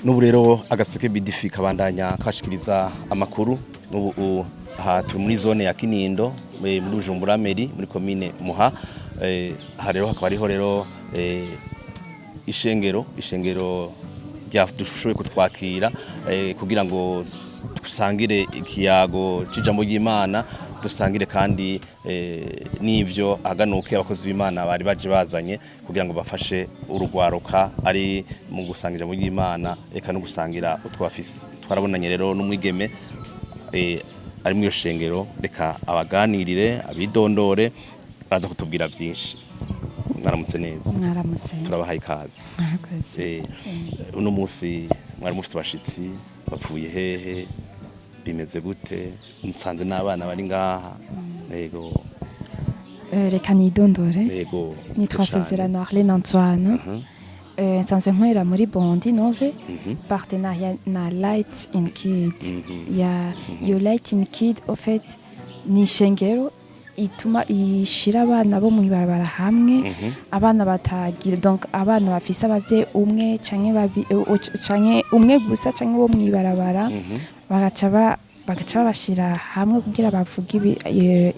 n'ubu rero agaseke bidifi kabandanya kashikiriza amakuru n'ubu aha turi muri zone ya Kinindo muri Bujumbura Meri muri commune Muha aha rero hakaba ariho rero ishengero ryadushoboye kutwakira kugira ngo dusangire ikiyago c'ijambo ry'Imana dusangire kandi n'ivyo aganuke abakozi b'Imana bari baje bazanye kugira ngo bafashe urugwaruka ari mu gusangira ijambo ry'Imana eka no gusangira utwo bafise twarabonanye rero n'umwigeme ari mu shengero reka abaganirire abidondore araza kutubwira byinshi. Mwaramutse neza. Mwaramutse. Turabahaye ikaze. Mwakoze. Uno munsi mwari mufite abashitsi bapfuye hehe bimeze gute musanze n'abana bari ngaha yego reka nidondore yego nitwa Sezerano Arlene Antoine nsanzwe nkorera muri Bondi Nove partenariat na Light in Kid ya yo Light in Kid en fait ni shengero ituma ishira abana bo mwibarabara hamwe abana batagira donc abana bafise abavye umwe canke umwe gusa canke bo mwibarabara bagaca bashira hamwe kugira bavuge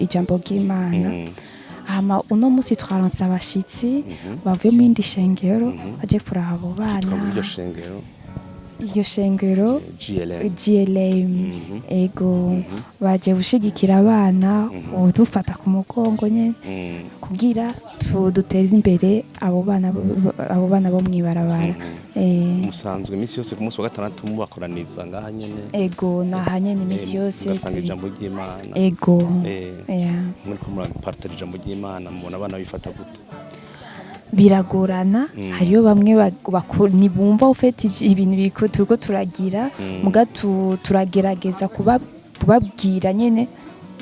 ijambo ry'Imana. Hama uno musi twaronse abashitsi bavuye mu indi shengero baje kuraba abo bana. Iyo shengero GLM ego baje gushigikira abana udufata ku mugongo nyene kugira duteze imbere abo bana bo mwibarabara. Musanzwe imisi yose ku munsi wa gatandatu mubakoraniza ngaha nyene ego nahanyene imisi yose tugasanga ijambo ry'Imana ego muri ko murapartage ijambo ry'Imana mubona abana bifata gute? Biragorana hariyo bamwe nibumva ufite ibintu biko turiko turagira muga turagerageza kubabwira nyene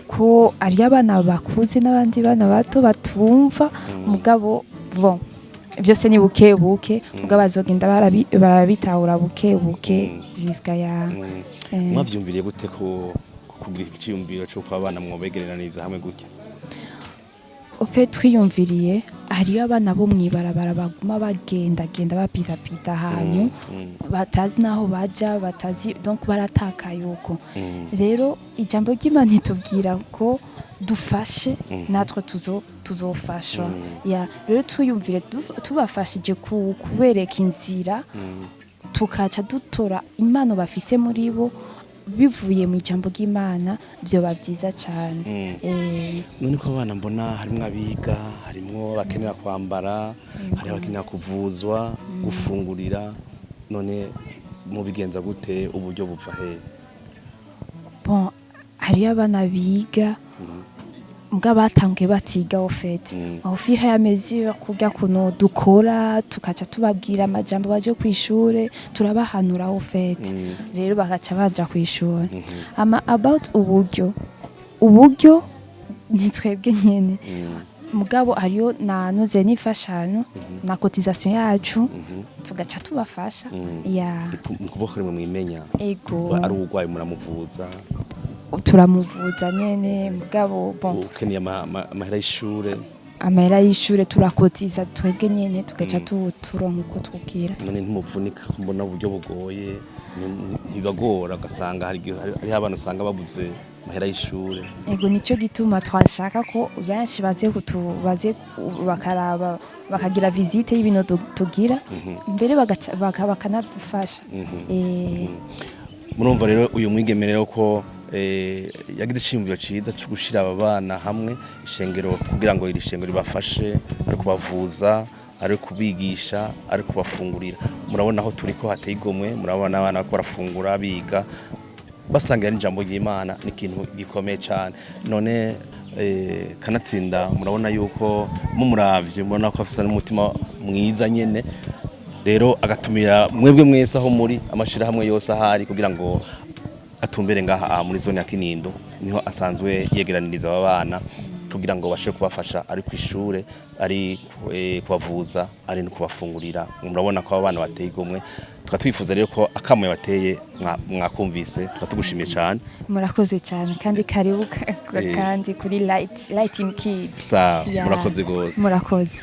ko ari abana bakuze n'abandi bana bato batumva mugabo bon byose ni buke mugabo bazogenda barabitahura buke jusqu'à ya mwavyumviriye gute ko kugira ikiciyumviro cyo kwa abana mwobegeraniriza hamwe gutya? Ofe twiyumviriye hariyo abana bo mwibarabara baguma bagenda bapita hanyu batazi naho baja batazi donc barataka yuko rero ijambo ry'Imana itubwira ko dufashe natwe tuzofashwa ya rero twiyumvire tubafashije kubereka inzira tukaca dutora impano bafise muri bo bivuye mu ijambo ry'Imana byo babyiza cyane. None ko abana mbona harimo abiga harimo bakenera kwambara hari abakenera kuvuzwa gufungurira none mu bigenza gute uburyo buva he? Bon hari abana biga mbwa batangiye batiga ofete aho fiha ya mesure kujya kuno dukora tukaca tubabwira amajambo baje kwishure turabahanura ofete rero bakaca baja kwishure ama about uburyo nitwebwe nyene mugabo hariyo nanuze n'ifashano na cotisation yacu tugaca tubafasha ya kuvuga ko mwimenya ego ari urwaye muramuvuza turamuvuza nyene mugabo bon ukeniye amahera y'ishure turakotiza twebwe nyene tugaca turonka uko twubwira. None ntumuvunika mbona uburyo bugoye ntibagora gasanga hari abana usanga babuze amahera y'ishure. Ego nico gituma twashaka ko benshi baze bakaraba bakagira visite y'ibintu tugira mbere bakanadufasha. Murumva rero uyu mwigemerero ko yagize ishimviro ciza cyo gushira aba bana hamwe ishengero kugira ngo iri shengero ribafashe ari kubavuza ari kubigisha ari kubafungurira. Murabona aho turi ko hateye igomwe murabona abana ko barafungura biga basangira n'ijambo ry'Imana ni ikintu gikomeye cyane. None kanatsinda murabona yuko mumuravye murabona ko afisa n'umutima mwiza nyene rero agatumira mwebwe mwese aho muri amashira hamwe yose ahari kugira ngo atumbere ngaha muri zone ya Kinindo niho asanzwe yegeraniriza aba bana kugira ngo bashe kubafasha ari kwishure ari kubavuza ari no kubafungurira. Murabona ko abana bateye igomwe tukatwifuza rero ko akamuye bateye mwakumvise tukatugushimiye cyane. Murakoze cyane kandi karibu kandi kuri Light in Kid. Murakoze gose. Murakoze.